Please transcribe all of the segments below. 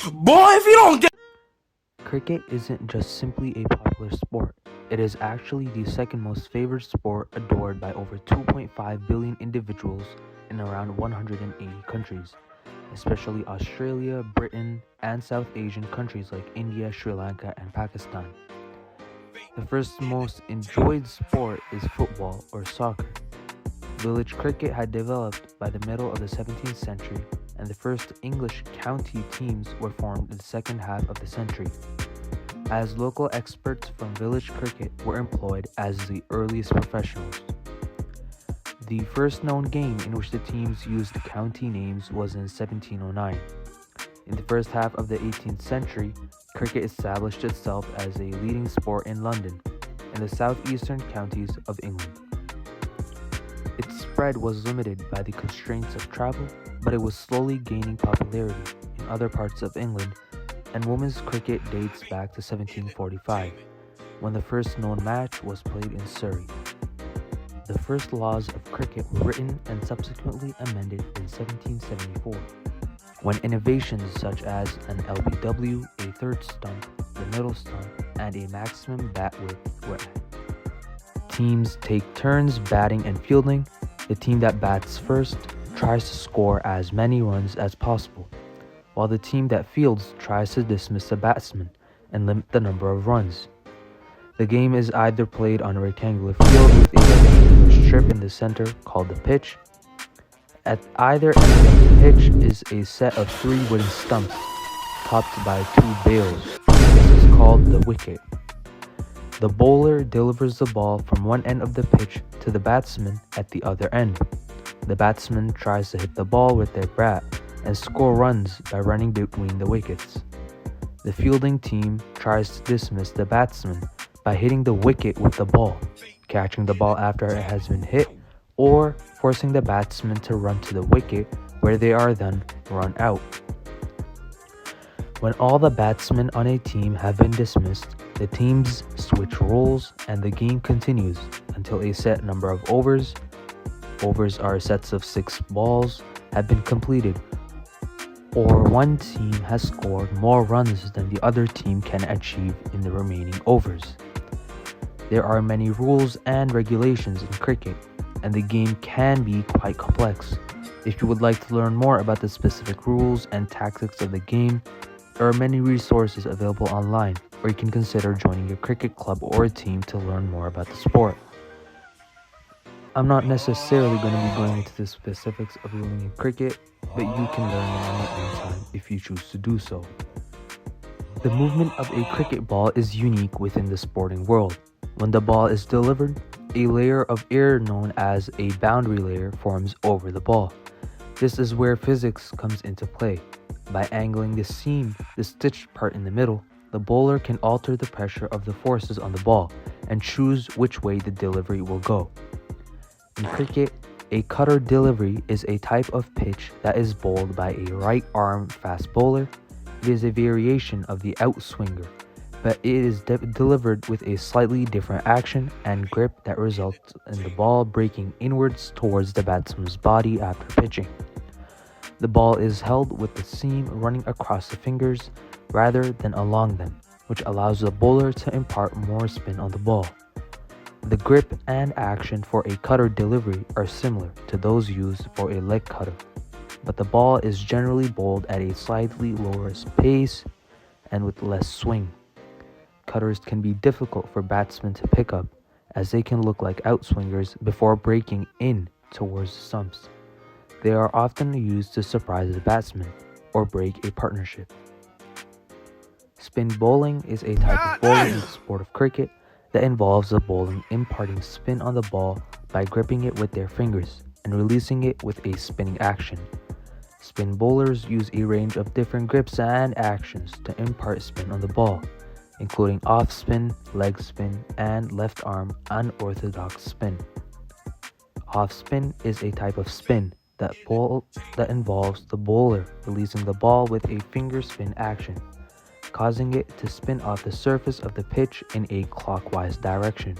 Boy, if you don't get Cricket isn't just simply a popular sport. It is actually the second most favored sport, adored by over 2.5 billion individuals in around 180 countries, especially Australia, Britain, and South Asian countries like India, Sri Lanka, and Pakistan. The first most enjoyed sport is football or soccer. Village cricket had developed by the middle of the 17th century, and the first English county teams were formed in the second half of the century, as local experts from village cricket were employed as the earliest professionals. The first known game in which the teams used county names was in 1709. In the first half of the 18th century, cricket established itself as a leading sport in London and the southeastern counties of England. Its spread was limited by the constraints of travel, but it was slowly gaining popularity in other parts of England, and women's cricket dates back to 1745, when the first known match was played in Surrey. The first laws of cricket were written and subsequently amended in 1774, when innovations such as an LBW, a third stump, the middle stump, and a maximum bat width were added. Teams take turns batting and fielding. The team that bats first tries to score as many runs as possible, while the team that fields tries to dismiss the batsman and limit the number of runs. The game is either played on a rectangular field with a rectangular strip in the center called the pitch. At either end of the pitch is a set of 3 wooden stumps topped by 2 bails. This is called the wicket. The bowler delivers the ball from one end of the pitch to the batsman at the other end. The batsman tries to hit the ball with their bat and score runs by running between the wickets. The fielding team tries to dismiss the batsman by hitting the wicket with the ball, catching the ball after it has been hit, or forcing the batsman to run to the wicket where they are then run out. When all the batsmen on a team have been dismissed, the teams switch roles and the game continues until a set number of overs are sets of 6 balls, have been completed, or one team has scored more runs than the other team can achieve in the remaining overs. There are many rules and regulations in cricket, and the game can be quite complex. If you would like to learn more about the specific rules and tactics of the game, there are many resources available online, or you can consider joining a cricket club or a team to learn more about the sport. I'm not necessarily going to be going into the specifics of ruling in cricket, but you can learn them on your own time if you choose to do so. The movement of a cricket ball is unique within the sporting world. When the ball is delivered, a layer of air known as a boundary layer forms over the ball. This is where physics comes into play. By angling the seam, the stitched part in the middle, the bowler can alter the pressure of the forces on the ball and choose which way the delivery will go. In cricket, a cutter delivery is a type of pitch that is bowled by a right-arm fast bowler. It is a variation of the outswinger, but it is delivered with a slightly different action and grip that results in the ball breaking inwards towards the batsman's body after pitching. The ball is held with the seam running across the fingers rather than along them, which allows the bowler to impart more spin on the ball. The grip and action for a cutter delivery are similar to those used for a leg cutter, but the ball is generally bowled at a slightly lower pace and with less swing. Cutters can be difficult for batsmen to pick up, as they can look like outswingers before breaking in towards the stumps. They are often used to surprise the batsman or break a partnership. Spin bowling is a type of bowling in the sport of cricket that involves the bowler imparting spin on the ball by gripping it with their fingers and releasing it with a spinning action. Spin bowlers use a range of different grips and actions to impart spin on the ball, including off spin, leg spin, and left arm unorthodox spin. Off spin is a type of spin that involves the bowler releasing the ball with a finger spin action, causing it to spin off the surface of the pitch in a clockwise direction.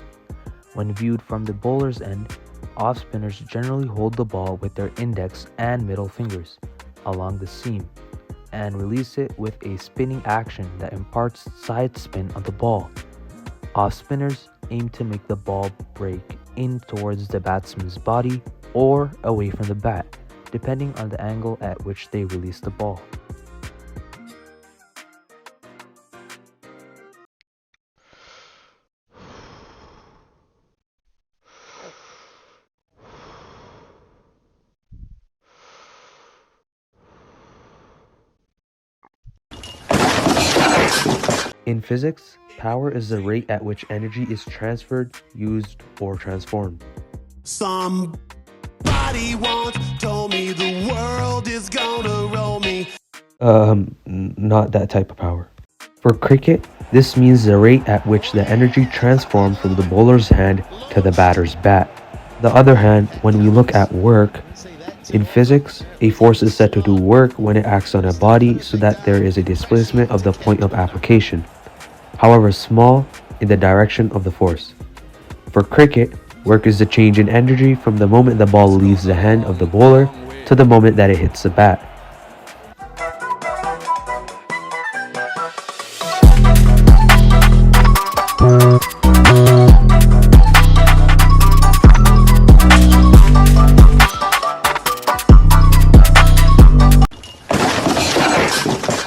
When viewed from the bowler's end, off spinners generally hold the ball with their index and middle fingers along the seam and release it with a spinning action that imparts side spin on the ball. Off spinners aim to make the ball break in towards the batsman's body or away from the bat, depending on the angle at which they release the ball. In physics, power is the rate at which energy is transferred, used, or transformed. Somebody once told me the world is gonna roll me. Not that type of power. For cricket, this means the rate at which the energy transforms from the bowler's hand to the batter's bat. The other hand, when we look at work, in physics, a force is said to do work when it acts on a body so that there is a displacement of the point of application, however small, in the direction of the force. For cricket, work is the change in energy from the moment the ball leaves the hand of the bowler to the moment that it hits the bat.